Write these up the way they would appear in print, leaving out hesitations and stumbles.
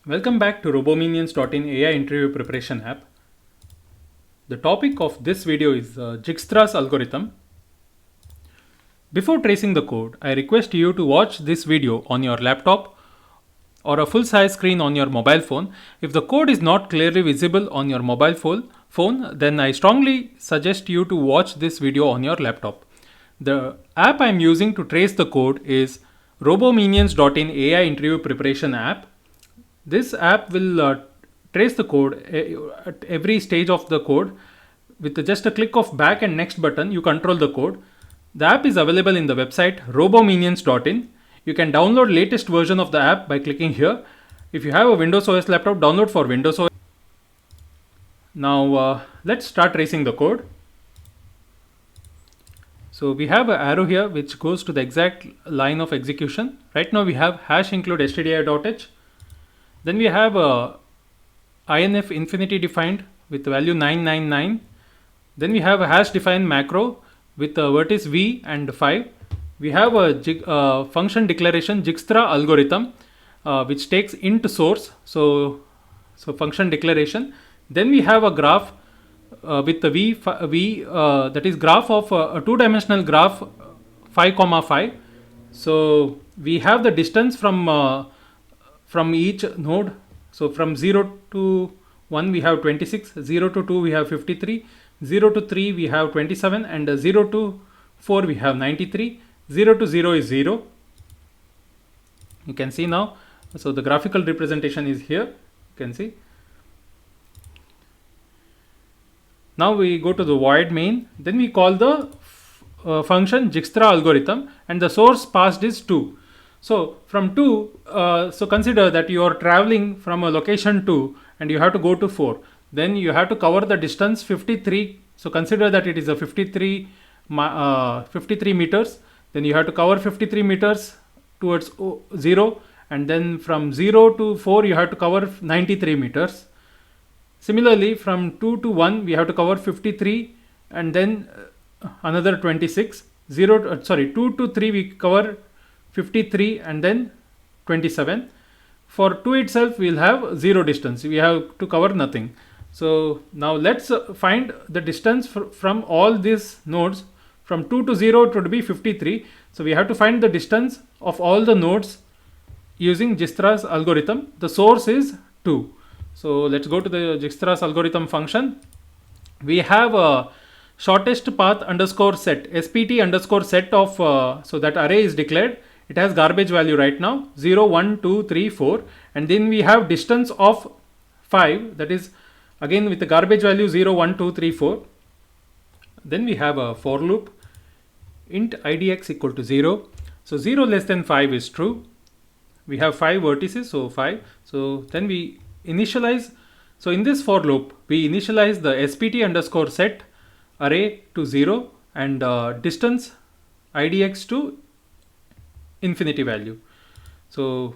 Welcome back to Robominions.in AI interview preparation app. The topic of this video is Dijkstra's algorithm. Before tracing the code, I request you to watch this video on your laptop or a full-size screen on your mobile phone. If the code is not clearly visible on your mobile phone, then I strongly suggest you to watch this video on your laptop. The app I am using to trace the code is Robominions.in AI interview preparation app. This app will trace the code at every stage of the code. With just a click of back and next button, you control the code. The app is available in the website robominions.in. You can download latest version of the app by clicking here. If you have a Windows OS laptop, download for Windows OS. Now let's start tracing the code. So we have an arrow here which goes to the exact line of execution. Right now we have hash include stdio.h. Then we have a INF infinity defined with value 999. Then we have a hash defined macro with a vertex v and 5. We have a function declaration Djikstra algorithm which takes int source. So function declaration. Then we have a graph with the v that is graph of a two-dimensional graph 5, 5. So we have the distance from each node. So from 0 to 1 we have 26, 0 to 2 we have 53, 0 to 3 we have 27, and 0 to 4 we have 93, 0 to 0 is 0. You can see now. So the graphical representation is here. You can see. Now we go to the void main. Then we call the function Djikstra algorithm, and the source passed is 2. So from 2, so consider that you are traveling from a location 2 and you have to go to 4. Then you have to cover the distance 53. So consider that it is a 53 meters. Then you have to cover 53 meters towards 0. And then from 0 to 4 you have to cover 93 meters. Similarly, from 2 to 1 we have to cover 53 and then another 26. 2 to 3 we cover 53 and then 27. For 2 itself we will have 0 distance. We have to cover nothing. So now let's find the distance from all these nodes. From 2 to 0 it would be 53. So we have to find the distance of all the nodes using Dijkstra's algorithm. The source is 2. So let's go to the Dijkstra's algorithm function. We have a shortest path underscore set, spt underscore set of, so that array is declared. It has garbage value right now 0, 1, 2, 3, 4, and then we have distance of 5, that is again with the garbage value 0, 1, 2, 3, 4. Then we have a for loop int idx equal to 0. So 0 less than 5 is true. We have 5 vertices, so 5. So then we initialize. So in this for loop we initialize the spt underscore set array to 0 and distance idx to infinity value. So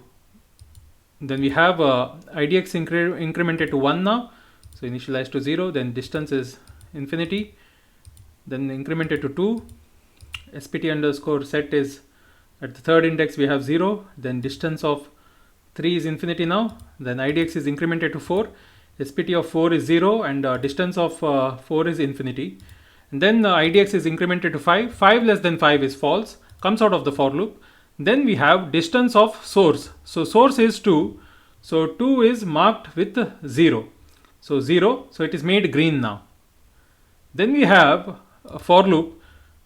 then we have idx incremented to 1 now. So initialized to 0, then distance is infinity, then incremented to 2. spt underscore set is at the third index we have 0, then distance of 3 is infinity now, then idx is incremented to 4, spt of 4 is 0, and distance of 4 is infinity, and then idx is incremented to 5. 5 less than 5 is false, comes out of the for loop. Then we have distance of source. So source is 2. So 2 is marked with 0. So 0. So it is made green now. Then we have a for loop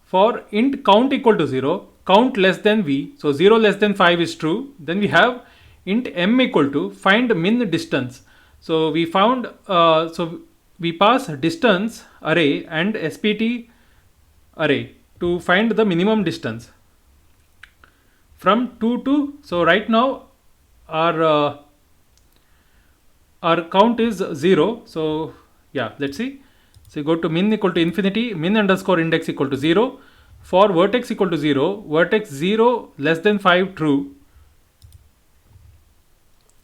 for int count equal to 0, count less than v. So 0 less than 5 is true. Then we have int m equal to find min distance. So we found, so we pass distance array and spt array to find the minimum distance from 2 to, so right now our count is 0. So yeah, let's see. So go to min equal to infinity, min underscore index equal to 0. For vertex equal to 0, vertex 0 less than 5 true.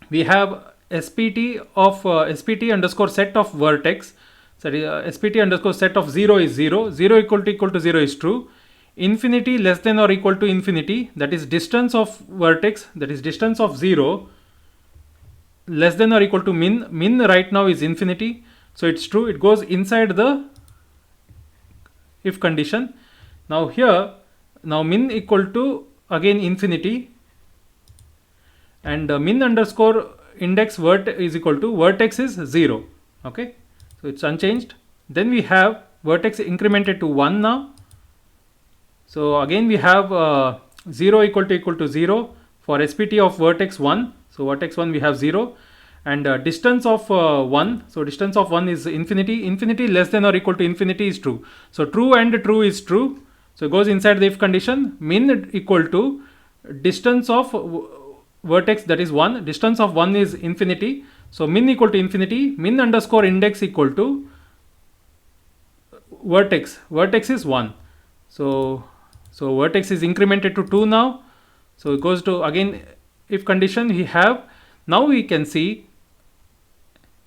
We have spt of spt underscore set of vertex. Sorry, spt underscore set of 0 is 0. 0 equal to 0 is true. Infinity less than or equal to infinity, that is distance of vertex, that is distance of 0 less than or equal to min right now is infinity, so it's true, it goes inside the if condition. Now here, now min equal to again infinity, and min underscore index is equal to vertex is 0. Okay, so it's unchanged. Then we have vertex incremented to 1 now. So again we have 0 equal to 0 for SPT of vertex 1. So vertex 1 we have 0, and distance of 1. So distance of 1 is infinity. Infinity less than or equal to infinity is true. So true and true is true. So it goes inside the if condition. Min equal to distance of vertex, that is 1. Distance of 1 is infinity. So min equal to infinity. Min underscore index equal to vertex. Vertex is 1. So vertex is incremented to 2 now. So it goes to again if condition. We have, now we can see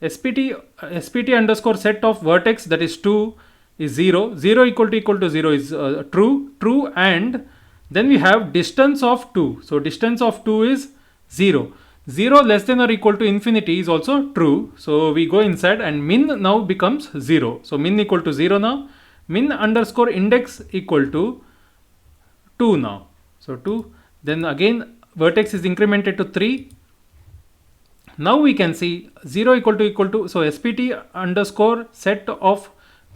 SPT underscore set of vertex, that is 2, is 0. 0 equal to 0 is true, and then we have distance of 2. So distance of 2 is 0. 0 less than or equal to infinity is also true. So we go inside, and min now becomes 0. So min equal to 0 now. Min underscore index equal to 2 now. So 2. Then again vertex is incremented to 3. Now we can see 0 equal to, so SPT underscore set of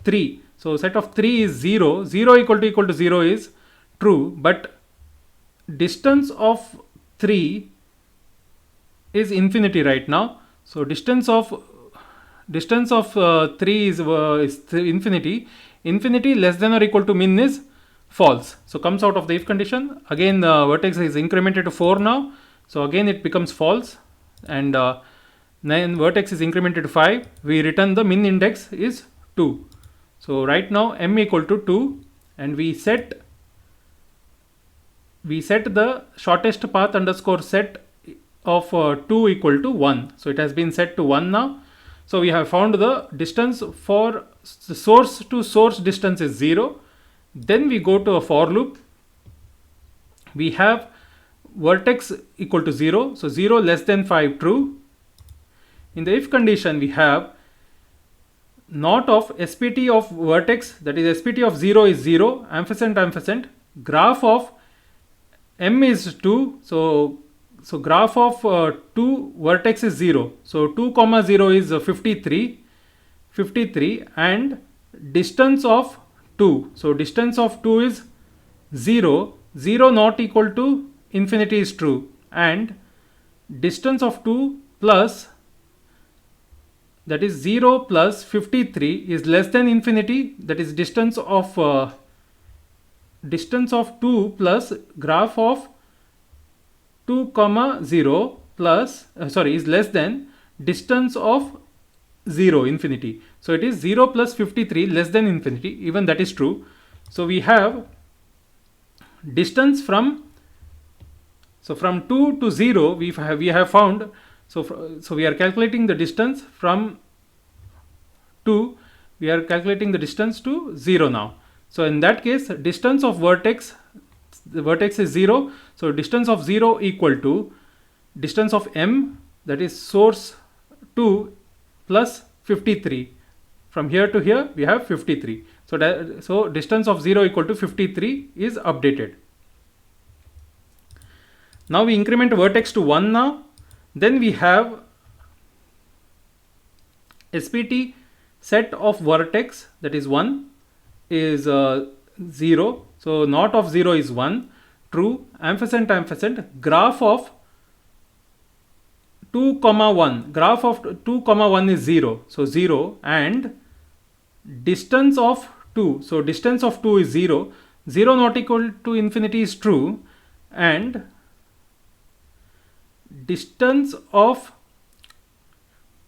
3. So set of 3 is 0. 0 equal to 0 is true, but distance of 3 is infinity right now. So distance of 3 is infinity. Infinity less than or equal to min is false. So comes out of the if condition. Again vertex is incremented to 4 now. So again it becomes false, and then vertex is incremented to 5. We return the min index is 2. So right now m equal to 2, and we set the shortest path underscore set of 2 equal to 1. So it has been set to 1 now. So we have found the distance for the source to source distance is 0. Then we go to a for loop. We have vertex equal to 0. So 0 less than 5 true. In the if condition, we have not of SPT of vertex, that is SPT of 0 is 0, ampersand, graph of m is 2. So graph of 2 vertex is 0. So 2 comma 0 is 53, and distance of 2. So distance of 2 is 0. 0 not equal to infinity is true, and distance of 2 plus, that is 0 plus 53 is less than infinity. That is distance of 2 plus graph of 2 comma 0 plus is less than distance of 0 infinity. So it is 0 plus 53 less than infinity. Even that is true. So we have distance from 2 to 0 we have found. So we are calculating the distance from 2, we are calculating the distance to 0 now. So in that case, distance of vertex, the vertex is 0. So distance of 0 equal to distance of m, that is source 2 plus 53. From here to here we have 53. So distance of 0 equal to 53 is updated. Now we increment vertex to 1 now. Then we have SPT set of vertex, that is 1 is 0. So not of 0 is 1, true, ampersand, graph of 2 comma 1, graph of 2 comma 1 is 0. So 0, and distance of 2. So distance of 2 is 0. 0 not equal to infinity is true, and distance of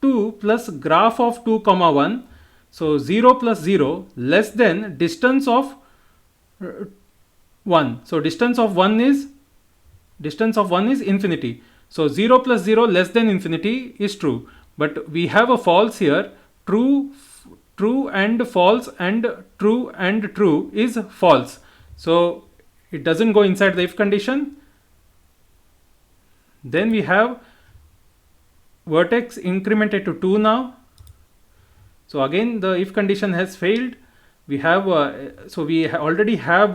2 plus graph of 2 comma 1. So 0 plus 0 less than distance of 1. So distance of 1 is infinity. So 0 plus 0 less than infinity is true, but we have a false here. True and false, and true is false. So it doesn't go inside the if condition. Then we have vertex incremented to 2 now. So again the if condition has failed. We have already have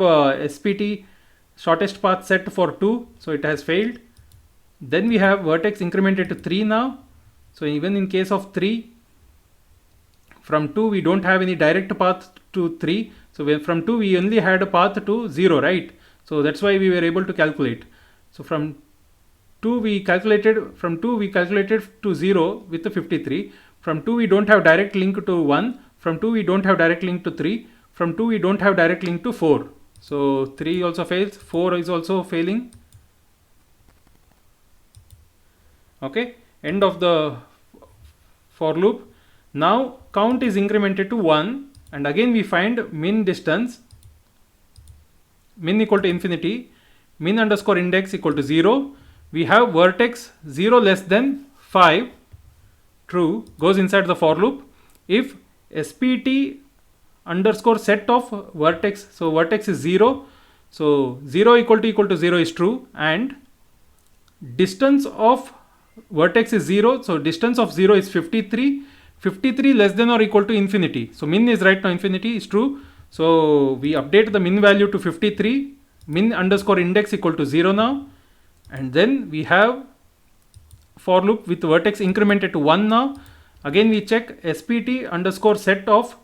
SPT shortest path set for 2, so it has failed. Then we have vertex incremented to 3 now. So even in case of 3, from 2 we don't have any direct path to 3. So from 2 we only had a path to 0, right? So that's why we were able to calculate. So from 2 we calculated to 0 with the 53. From 2 we don't have direct link to 1. From 2 we don't have direct link to 3. From 2 we don't have direct link to 4. So 3 also fails, 4 is also failing. Okay, end of the for loop. Now count is incremented to 1, and again we find min distance, min equal to infinity, min underscore index equal to 0. We have vertex 0 less than 5, true, goes inside the for loop. If SPT underscore set of vertex, so vertex is 0, so 0 equal to 0 is true, and distance of vertex is 0, so distance of 0 is 53, 53 less than or equal to infinity. So min is right now infinity is true, so we update the min value to 53, min underscore index equal to 0 now, and then we have for loop with vertex incremented to 1 now. Again we check SPT underscore set of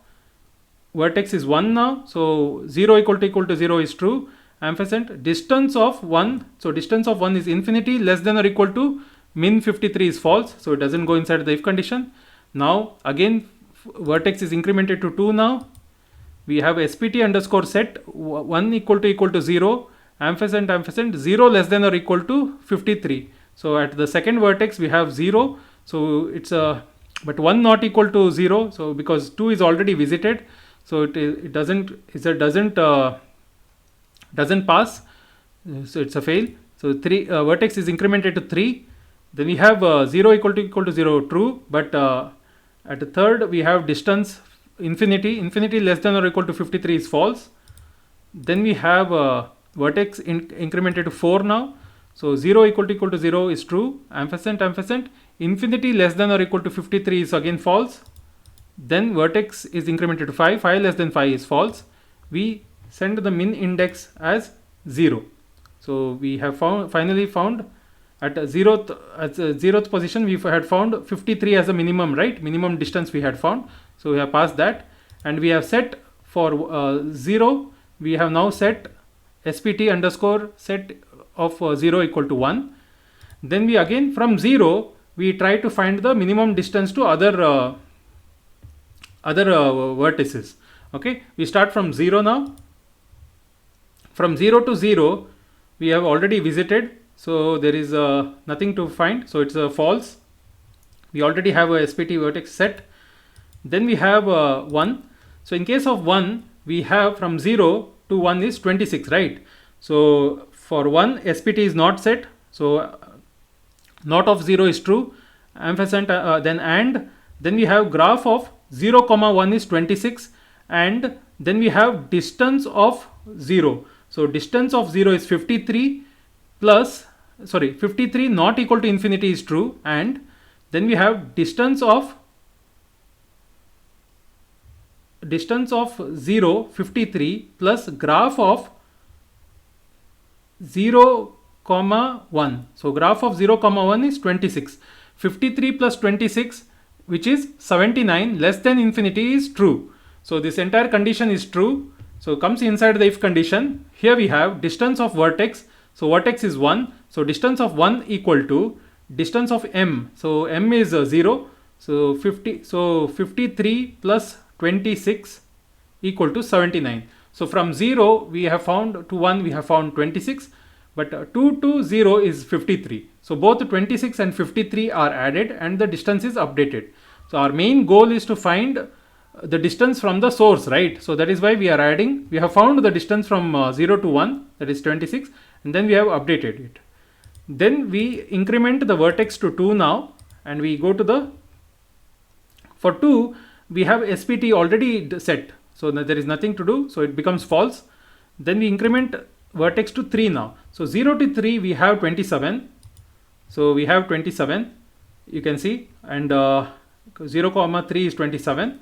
vertex is 1 now, so 0 equal to 0 is true, ampersand distance of 1, so distance of 1 is infinity less than or equal to min 53 is false, so it doesn't go inside the if condition. Now again vertex is incremented to 2 now. We have SPT underscore set 1 equal to 0, ampersand 0 less than or equal to 53. So at the second vertex we have 0, so it's but 1 not equal to 0, so because 2 is already visited, so it doesn't pass, so it's a fail. So 3 vertex is incremented to 3. Then we have 0 equal to 0 true, but at the third we have distance infinity less than or equal to 53 is false. Then we have vertex incremented to 4 now, so 0 equal to 0 is true, ampersand infinity less than or equal to 53 is again false. Then vertex is incremented to 5, 5 less than 5 is false. We send the min index as 0. So we have finally found at a zeroth position we had found 53 as a minimum, right? Minimum distance we had found. So we have passed that, and we have set for 0, we have now set SPT underscore set of 0 equal to 1. Then we again from 0 we try to find the minimum distance to other vertices. Okay, we start from 0 now. From 0 to 0 we have already visited, so there is nothing to find, so it's a false. We already have a SPT vertex set. Then we have 1. So in case of 1 we have from 0 to 1 is 26, right? So for 1 SPT is not set, so not of 0 is true, ampersand then we have graph of 0 comma 1 is 26, and then we have distance of 0. So distance of 0 is 53 53 not equal to infinity is true, and then we have distance of 0 53 plus graph of 0 comma 1. So graph of 0 comma 1 is 26. 53 plus 26, which is 79 less than infinity is true. So this entire condition is true, so comes inside the if condition. Here we have distance of vertex, so vertex is 1, so distance of 1 equal to distance of m, so m is 0, so 53 plus 26 equal to 79. So from 0 we have found to 1 we have found 26, but 2 to 0 is 53. So both 26 and 53 are added and the distance is updated. So our main goal is to find the distance from the source, right? So that is why we are adding. We have found the distance from 0 to 1, that is 26, and then we have updated it. Then we increment the vertex to 2 now, and we go to the, for 2 we have SPT already set, so there is nothing to do, so it becomes false. Then we increment vertex to 3 now. So 0 to 3 we have 27, so we have 27. you can see, and 0 comma 3 is 27.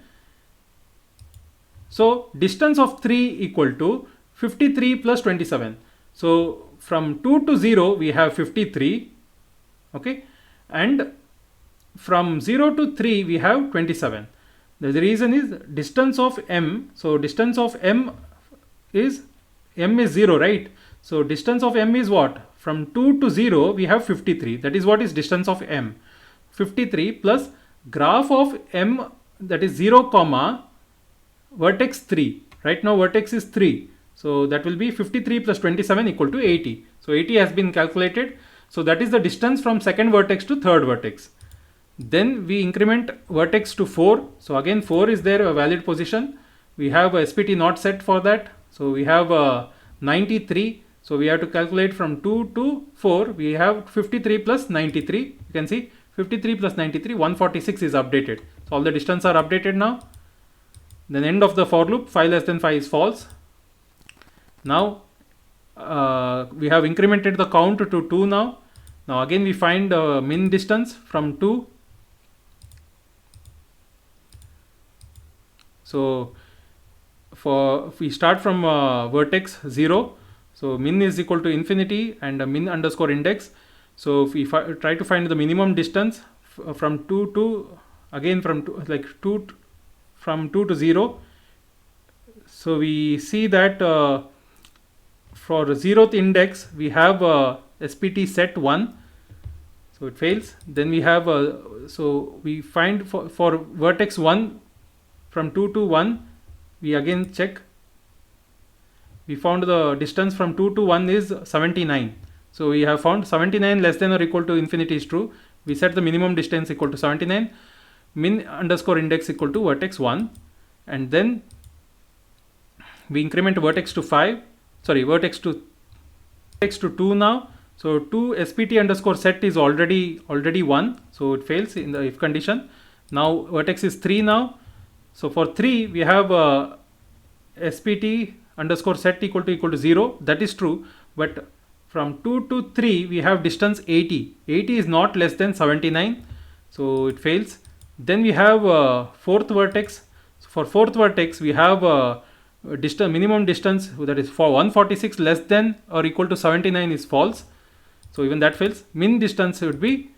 So distance of 3 equal to 53 plus 27. So from 2 to 0 we have 53, okay, and from 0 to 3 we have 27. The reason is distance of m. So distance of m is 0, right? So distance of m is what? From 2 to 0 we have 53. That is what is distance of m. 53 plus graph of m, that is 0 comma vertex 3. Right now vertex is 3. So that will be 53 plus 27 equal to 80. So 80 has been calculated. So that is the distance from second vertex to third vertex. Then we increment vertex to 4. So again 4 is there, a valid position. We have a SPT not set for that. So we have 93. So we have to calculate from 2 to 4. We have 53 plus 93. You can see 53 plus 93, 146 is updated. So all the distance are updated now. Then end of the for loop, 5 less than 5 is false. Now we have incremented the count to 2 now. Now again we find min distance from 2. So if we start from vertex 0, so min is equal to infinity and min underscore index. So if we try to find the minimum distance from 2 to, again from 2, from 2 to 0. So we see that for 0th index we have SPT set 1. So it fails. Then we have so we find for vertex 1 from 2 to 1, we again check. We found the distance from 2 to 1 is 79. So we have found 79 less than or equal to infinity is true. We set the minimum distance equal to 79, min underscore index equal to vertex 1, and then we increment vertex to 5, sorry, vertex to 2 now. So 2 SPT underscore set is already 1, so it fails in the if condition. Now vertex is 3 now. So for 3 we have SPT underscore set equal to 0. That is true, but from 2 to 3 we have distance 80. 80 is not less than 79, so it fails. Then we have fourth vertex. So for fourth vertex we have minimum distance, that is for 146 less than or equal to 79 is false. So even that fails. Min distance would be,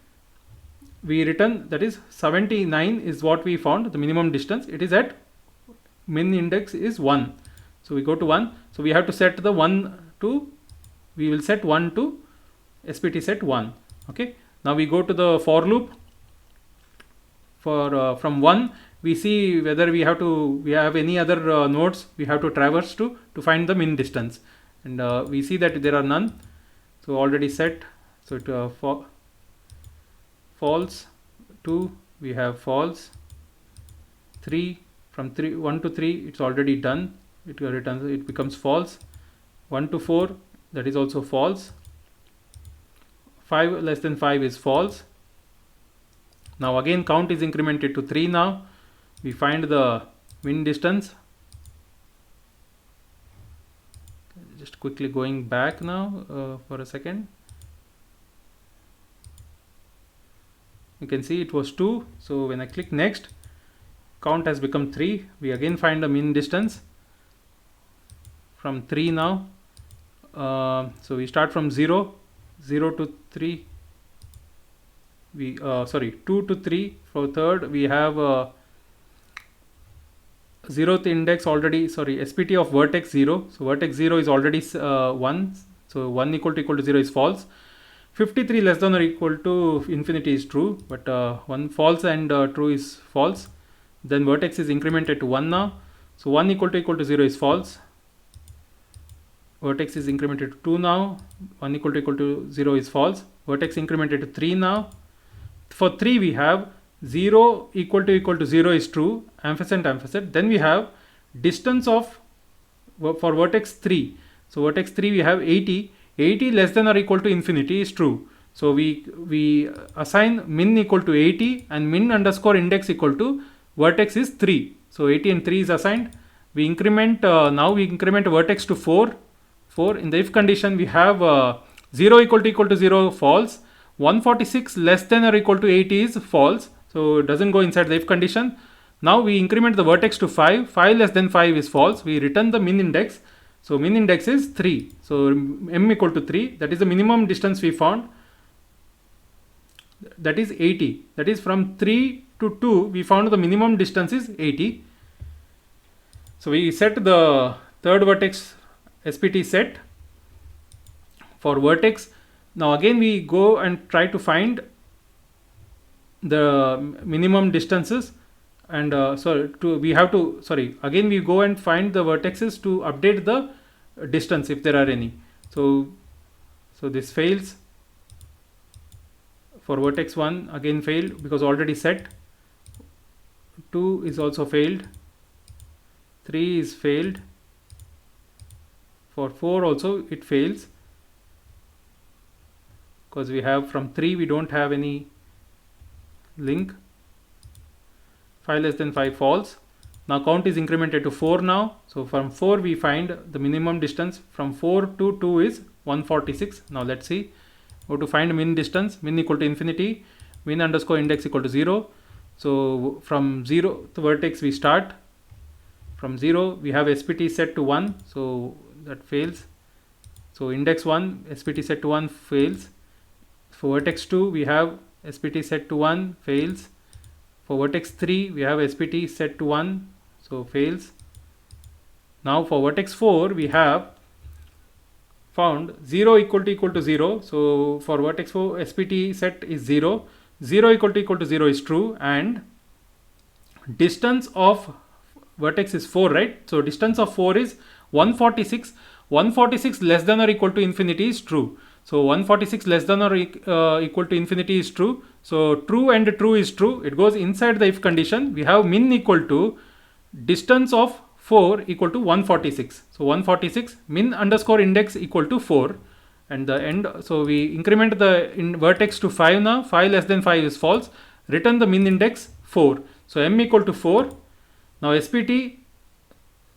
we return, that is 79 is what we found, the minimum distance. It is at min index is 1. So we go to 1. So we have to set the 1 to, we will set 1 to SPT set 1. Okay. Now we go to the for loop. For from 1 we see whether we have any other nodes we have to traverse to find the min distance, and we see that there are none. So already set. So it false. 2 we have false. 3, from 1 to 3 it's already done. It returns, it becomes false. 1 to 4, that is also false. 5 less than 5 is false. Now again count is incremented to 3 now. We find the min distance. Just quickly going back now for a second. You can see it was 2. So when I click next, count has become 3. We again find the min distance from 3 now. So we start from 0 to 3. We 2 to 3. For third we have 0th index already, SPT of vertex 0. So vertex 0 is already 1. So 1 equal to 0 is false. 53 less than or equal to infinity is true, but 1 false and true is false. Then vertex is incremented to 1 now. So 1 equal to 0 is false. Vertex is incremented to 2 now. 1 equal to 0 is false. Vertex incremented to 3 now. For 3 we have 0 equal to 0 is true, ampersand. Then we have distance of, for vertex 3. So vertex 3 we have 80. 80 less than or equal to infinity is true. So we assign min equal to 80 and min underscore index equal to vertex is 3. So 80 and 3 is assigned. We increment, now we increment vertex to 4. In the if condition we have 0 equal to 0 false. 146 less than or equal to 80 is false, so it doesn't go inside the if condition. Now we increment the vertex to 5. 5 less than 5 is false. We return the min index. So min index is 3. So m equal to 3. That is the minimum distance we found. That is 80. That is from 3 to 2. We found the minimum distance is 80. So we set the third vertex SPT set for vertex. Now again we go and try to find the minimum distances, and again we go and find the vertexes to update the distance if there are any. So this fails. For vertex 1 again failed because already set. 2 is also failed. 3 is failed. For 4 also it fails because we have from 3 we don't have any link. 5 less than 5 false. Now count is incremented to 4 now. So from 4 we find the minimum distance. From 4 to 2 is 146. Now let's see. Go to find min distance. Min equal to infinity. Min underscore index equal to 0. So from 0 the vertex we start. From 0 we have SPT set to 1. So that fails. So index 1 SPT set to 1 fails. For vertex 2 we have SPT set to 1 fails. For vertex 3 we have SPT set to 1, so fails. Now for vertex 4 we have found 0 equal to 0. So for vertex 4 SPT set is 0. 0 equal to 0 is true, and distance of vertex is 4, right? So distance of 4 is 146. 146 less than or equal to infinity is true. So 146 less than or equal to infinity is true. So true and true is true. It goes inside the if condition. We have min equal to distance of 4 equal to 146. So 146 min underscore index equal to 4, and the end. So we increment the vertex to 5 now. 5 less than 5 is false. Return the min index 4. So m equal to 4. Now SPT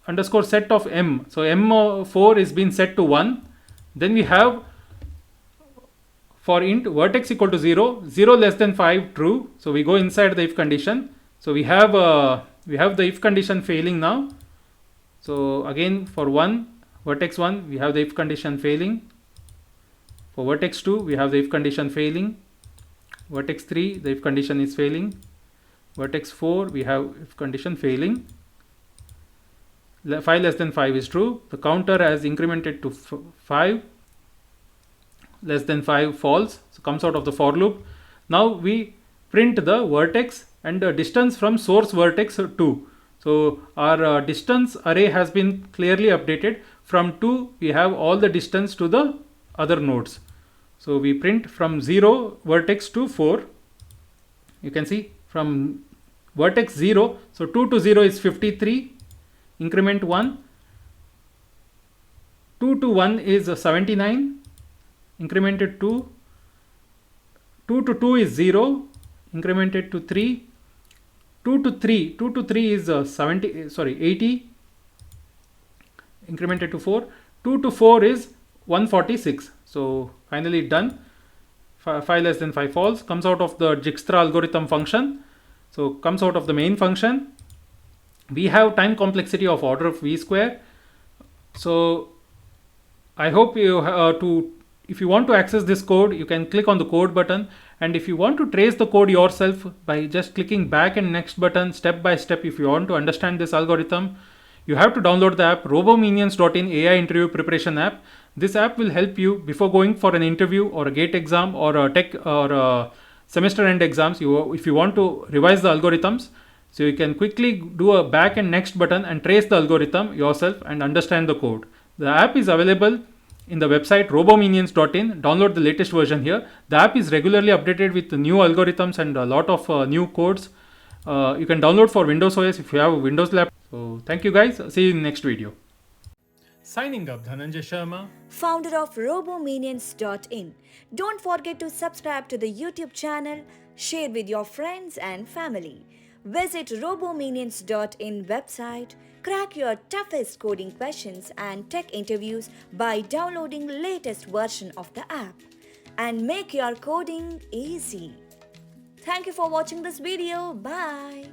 underscore set of m. So m4 is being set to 1. Then we have for int vertex equal to 0, 0 less than 5 true. So we go inside the if condition. So we have the if condition failing now. So again for vertex 1 we have the if condition failing. For vertex 2 we have the if condition failing. Vertex 3 the if condition is failing. Vertex 4 we have if condition failing. 5 less than 5 is true. The counter has incremented to 5. Less than 5 false, so comes out of the for loop. Now we print the vertex and the distance from source vertex 2. So our distance array has been clearly updated. From 2 we have all the distance to the other nodes. So we print from 0 vertex to 4. You can see from vertex 0, so 2 to 0 is 53. Increment 1. 2 to 1 is 79. Incremented 2. 2 to 2 is 0. Incremented to 3. 2 to 3 is 80. Incremented to 4. 2 to 4 is 146. So finally done. 5 less than 5 false. Comes out of the Djikstra algorithm function. So comes out of the main function. We have time complexity of order of v square. So I hope you if you want to access this code, you can click on the code button, and if you want to trace the code yourself by just clicking back and next button step by step, if you want to understand this algorithm, you have to download the app Robominions.in AI interview preparation app. This app will help you before going for an interview or a gate exam or a tech or a semester end exams. If you want to revise the algorithms, so you can quickly do a back and next button and trace the algorithm yourself and understand the code. The app is available in the website Robominions.in. Download the latest version here. The app is regularly updated with new algorithms and a lot of new codes. You can download for Windows OS if you have a Windows laptop. So thank you guys. See you in the next video. Signing up, Dhananjai Sharma, founder of Robominions.in. Don't forget to subscribe to the YouTube channel, share with your friends and family. Visit Robominions.in website, crack your toughest coding questions and tech interviews by downloading latest version of the app. and make your coding easy. Thank you for watching this video. Bye.